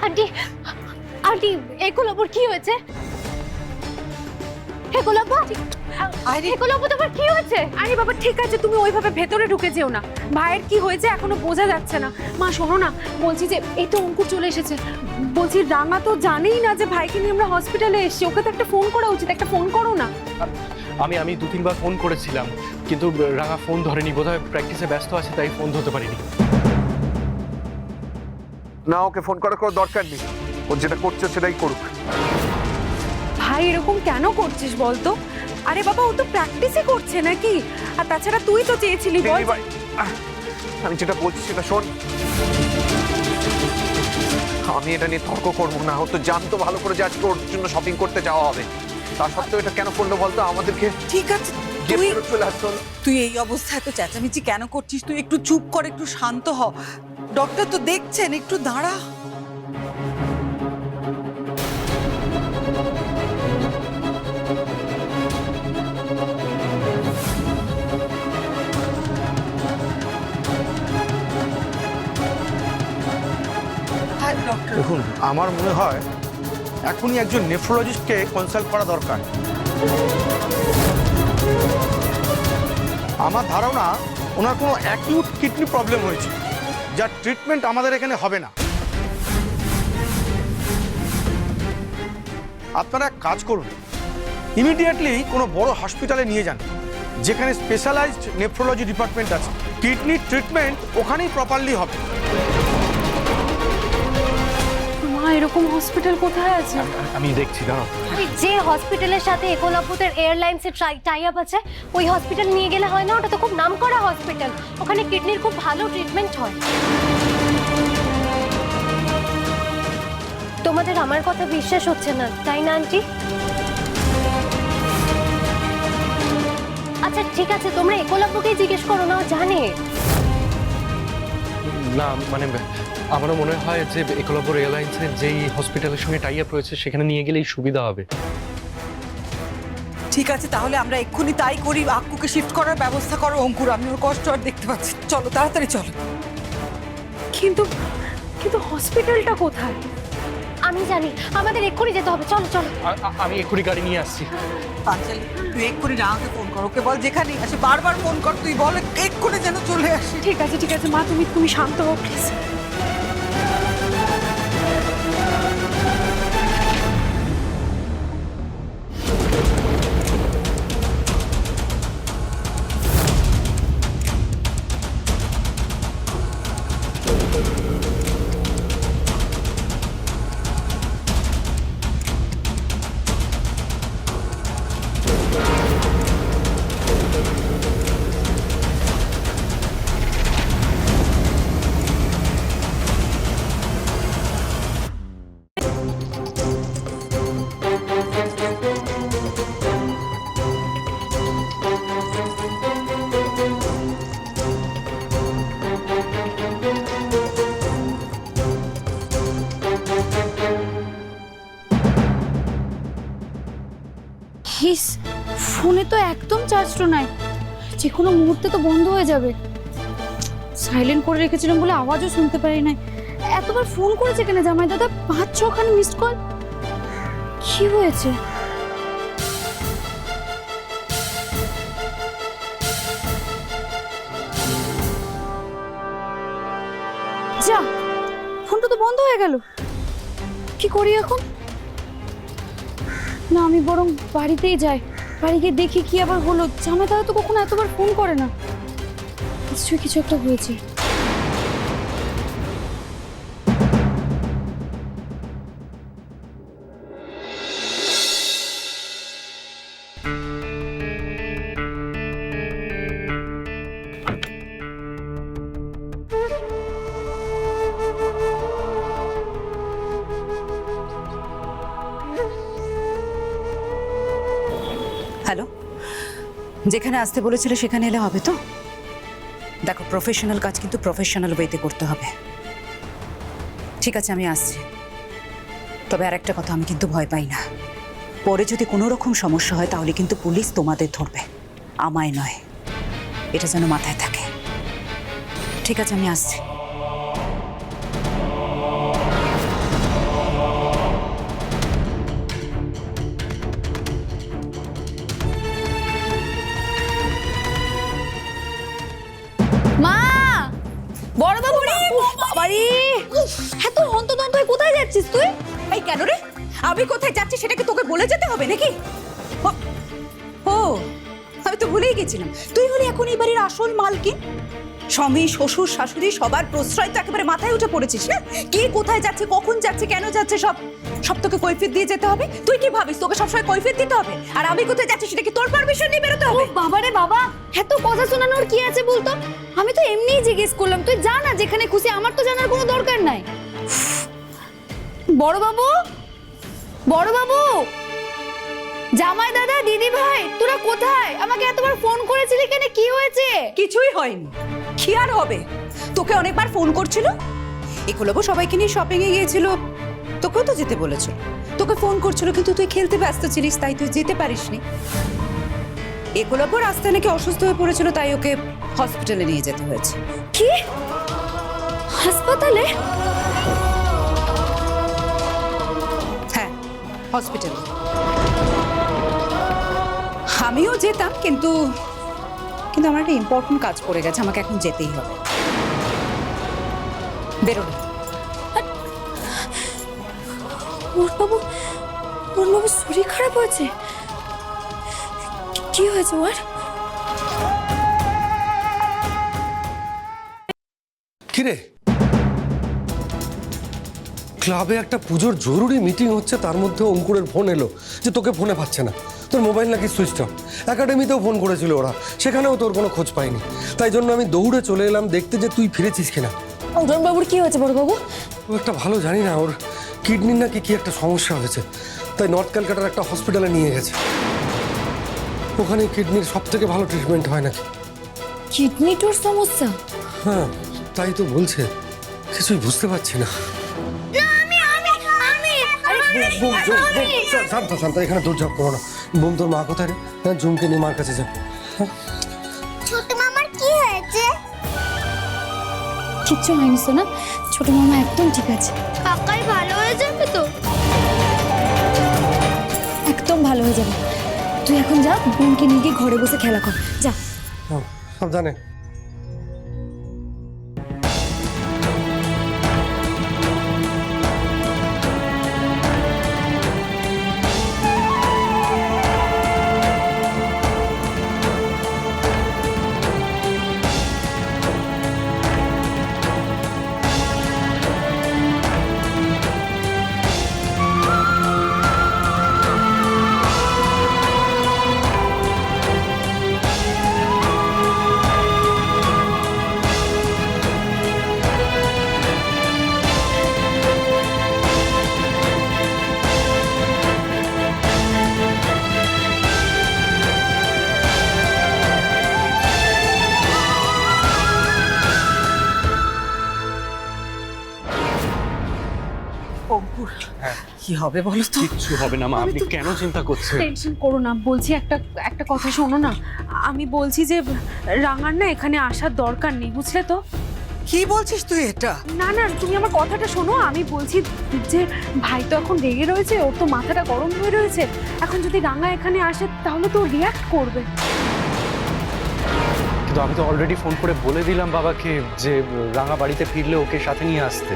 Aunty aunty একলব্যর কি হয়েছে? একলব্য একলব্য তোমার কি হয়েছে? আরে বাবা ঠিক আছে, তুমি ওইভাবে ভেতরে ঢুকে যেও না। ভাইয়ের কি হয়েছে এখনো বোঝা যাচ্ছে না। মা শোনো না, বলছি যে এই তো অঙ্কুর চলে এসেছে। বলছি রাঙা তো জানেই না যে ভাইকে নিয়ে আমরা হসপিটালে এসেছি, ওকে তো একটা ফোন করা উচিত, একটা ফোন করো না। আমি দু তিনবার ফোন করেছিলাম, কিন্তু রাঙা ফোন ধরেনি, বোধহয় প্র্যাকটিসে ব্যস্ত আছে তাই ফোন ধরতে পারিনি। না, ওকে ফোন করার কোনো দরকার নেই, ও যেটা করছে সেটাই করুক। ভাই এরকম কেন করছিস বলতো? আরে বাবা ও তো প্র্যাকটিসই করছে নাকি? আর তাছাড়া তুই তো চেয়েছিলি বল। আমি যেটা বলছি সেটা শোন। আমি এটা নিয়ে তর্ক করবো না, ও তো জানতো ভালো করে যে আজকে ওর জন্য শপিং করতে যাওয়া হবে, তা সত্ত্বেও এটা কেন করলো বলতো? আমাদেরকে ঠিক আছে, চলে আসতো। তুই এই অবস্থায় তো চেঁচামেচি কেন করছিস? তুই একটু চুপ কর, একটু শান্ত হ। ডক্টর তো দেখছেন, একটু দাঁড়া। হ্যাঁ ডক্টর। দেখুন, আমার মনে হয় এখনই একজন নেফ্রোলজিস্টকে কনসাল্ট করা দরকার। আমার ধারণা ওনার কোনো অ্যাকিউট কিডনি প্রবলেম হয়েছে, যার ট্রিটমেন্ট আমাদের এখানে হবে না। আপনারা এক কাজ করুন, ইমিডিয়েটলি কোনো বড় হসপিটালে নিয়ে যান, যেখানে স্পেশালাইজড নেফ্রোলজি ডিপার্টমেন্ট আছে। কিডনির ট্রিটমেন্ট ওখানেই প্রপারলি হবে। মা এরকম হসপিটাল কোথায় আছে? আমি দেখছি, দাঁড়াও। ওই যে হসপিটালের সাথে একলব্যদের এয়ারলাইন্সের টাই আপ আছে, ওই হসপিটাল নিয়ে গেলে হয় না? ওটা তো খুব নামকরা হসপিটাল, ওখানে কিডনির খুব ভালো ট্রিটমেন্ট হয়। তোমাদের আমার কথা বিশ্বাস হচ্ছে না তাই না আন্টি? আচ্ছা ঠিক আছে, তোমরা একলব্যকেই জিজ্ঞেস করো না, ও জানে। না মানে আমারও মনে হয় যে একলব্য এয়ারলাইন্সের যেই হসপিটালের সঙ্গে টাই আপ রয়েছে সেখানে নিয়ে গেলেই সুবিধা হবে। ঠিক আছে, তাহলে আমরা এক্ষুনি তাই করি। আক্কুকে শিফট করার ব্যবস্থা করো অঙ্কুর, আমি ওর কষ্ট আর দেখতে পাচ্ছি। চলো তাড়াতাড়ি চলো। কিন্তু কিন্তু হসপিটালটা কোথায়? আমি জানি, আমাদের এক্ষুনি যেতে হবে, চলো চলো। আমি এক্ষুনি গাড়ি নিয়ে আসছি। পাঁচালি, তুই এক্ষুনি রাঙাকে ফোন কর, ওকে বল যেখানে আসে বারবার ফোন কর, তুই বল এক্ষুনি যেন চলে আসে। ঠিক আছে মা, তুমি শান্ত হও প্লিজ। হিস, ফোনে তো একদম চার্জটা নাই, যে কোনো মুহূর্তে তো বন্ধ হয়ে যাবে। সাইলেন্ট করে রেখেছিলাম বলে আওয়াজও শুনতে পারি নাই। এতবার ফোন করেছে কেন জামাই দাদা? 5-6খানি মিসড কল। কি হয়েছে? যা, ফোনটা তো বন্ধ হয়ে গেল। কি করি এখন? না, আমি বরং বাড়িতেই যাই, বাড়ি গিয়ে দেখি কি আবার হলো। জামাই দাদা তো কখনো এতবার ফোন করে না, নিশ্চয়ই কিছু একটা হয়েছে। হ্যালো, যেখানে আসতে বলেছিলে সেখানে এলে হবে তো? দেখো, প্রফেশনাল কাজ কিন্তু প্রফেশনাল ওয়েতে করতে হবে। ঠিক আছে, আমি আসছি। তবে আর একটা কথা, আমি কিন্তু ভয় পাই না। পরে যদি কোনো রকম সমস্যা হয় তাহলে কিন্তু পুলিশ তোমাদের ধরবে, আমায় নয়। এটা যেন মাথায় থাকে। ঠিক আছে, আমি আসছি। যাচ্ছিস তুই? এই কেন রে? আমি কোথায় যাচ্ছি সেটা কি তোকে বলে যেতে হবে নাকি? ও আমি তো ভুলেই গেছিলাম, তুই হলি এখন এই বাড়ির আসল মালকিন। স্বামী, শ্বশুর, শাশুড়ি সবার প্রশ্রয় তো একেবারে মাথায় উঠে পড়েছিস না? কে কোথায় যাচ্ছে, কখন যাচ্ছে, কেন যাচ্ছে, সব তোকে কৈফিয়ত দিয়ে যেতে হবে? তুই কি ভাবিস তোকে সবসময় কৈফিয়ত দিতে হবে? আর আমি কোথায় যাচ্ছি সেটা কি তোর পারমিশন নিয়ে বেরোতে হবে? বাবা রে বাবা, এত কথা শোনানোর কি আছে বলতো? আমি তো এমনিই জিজ্ঞেস করলাম, তুই যা না যেখানে খুশি, আমার তো জানার কোনো দরকার নাই। বড় বাবু, বড় বাবু, জামাই দাদা, দিদি ভাই, তোরা কোথায়? আমাকে এতবার ফোন করেছিলি কেন? কি হয়েছে? কিছুই হয়নি, কি আর হবে? তোকে অনেকবার ফোন করছিল, একলব্য সবাইকে নিয়ে শপিং এ গিয়েছিল, তোকেও তো যেতে বলেছিল। তোকে ফোন করছিল কিন্তু তুই খেলতে ব্যস্ত ছিলিস, তাই তুই যেতে পারিসনি। একলব্য রাস্তায় নাকি অসুস্থ হয়ে পড়েছিল, তাই ওকে হসপিটালে নিয়ে যেতে হয়েছে। কি? হাসপাতালে? হ্যাঁ, হসপিটালে। আমিও যেতাম কিন্তু আমার একটা ইম্পর্টেন্ট কাজ পড়ে গেছে, আমাকে এখন যেতেই হবে। বেরোনো। ওর বাবু শরীর খারাপ হয়েছে? কি হয়েছে ওর? কিরে, ক্লাবে একটা পুজোর জরুরি মিটিং হচ্ছে, তার মধ্যে অঙ্কুরের ফোন এলো যে তোকে ফোনে পাচ্ছে না, তোর মোবাইল নাকি সুইচ অফ। একাডেমিতেও ফোন করেছিল ওরা, সেখানেও তোর কোনো খোঁজ পাইনি। তাই জন্য আমি দৌড়ে চলে এলাম দেখতে যে তুই ফিরেছিস কিনা। অধর বাবুর কি হয়েছে বড় বাবু? ও একটা ভালো জানি না, ওর কিডনির নাকি কি একটা সমস্যা হয়েছে, তাই নর্থ ক্যালকাটার একটা হসপিটালে নিয়ে গেছে। ওখানে কিডনির সব থেকে ভালো ট্রিটমেন্ট হয় নাকি। কিডনিটোর সমস্যা? হ্যাঁ, তাই তো বলছে, কিছুই বুঝতে পারছি না। শান্ত শান্ত, এখানে দৌড়ঝাঁপ করো না। বোম, তোর মা কোথায় রে? হ্যাঁ, জুমকে নিয়ে মার কাছে যা। ছোট মামার কি হয়েছে? কিচ্ছু হয়নি সোনা, ছোট মামা একদম ঠিক আছে। কাকাই ভালো হয়ে যাবে তো? একদম ভালো হয়ে যাবে। তুই এখন যা, বোনকে নিয়ে গিয়ে ঘরে বসে খেলা কর, যা। সাবধানে। কি হবে বলো তো? কিচ্ছু হবে না মা, আপনি কেন চিন্তা করছেন? টেনশন করো না, বলছি একটা কথা শোনো না। আমি বলছি যে রাঙার না এখানে আসার দরকার নেই, বুঝলে তো? কি বলছিস তুই এটা? না না, তুমি আমার কথাটা শোনো। আমি বলছি যে ভাই তো এখন রেগে রয়েছে, ওর তো মাথাটা গরম হয়ে রয়েছে। এখন যদি রাঙা এখানে আসে তাহলে তো রিয়াক্ট করবে। কিন্তু আমি তো অলরেডি ফোন করে বলে দিলাম বাবাকে যে রাঙা বাড়িতে ফিরলে ওকে সাথে নিয়ে আসতে।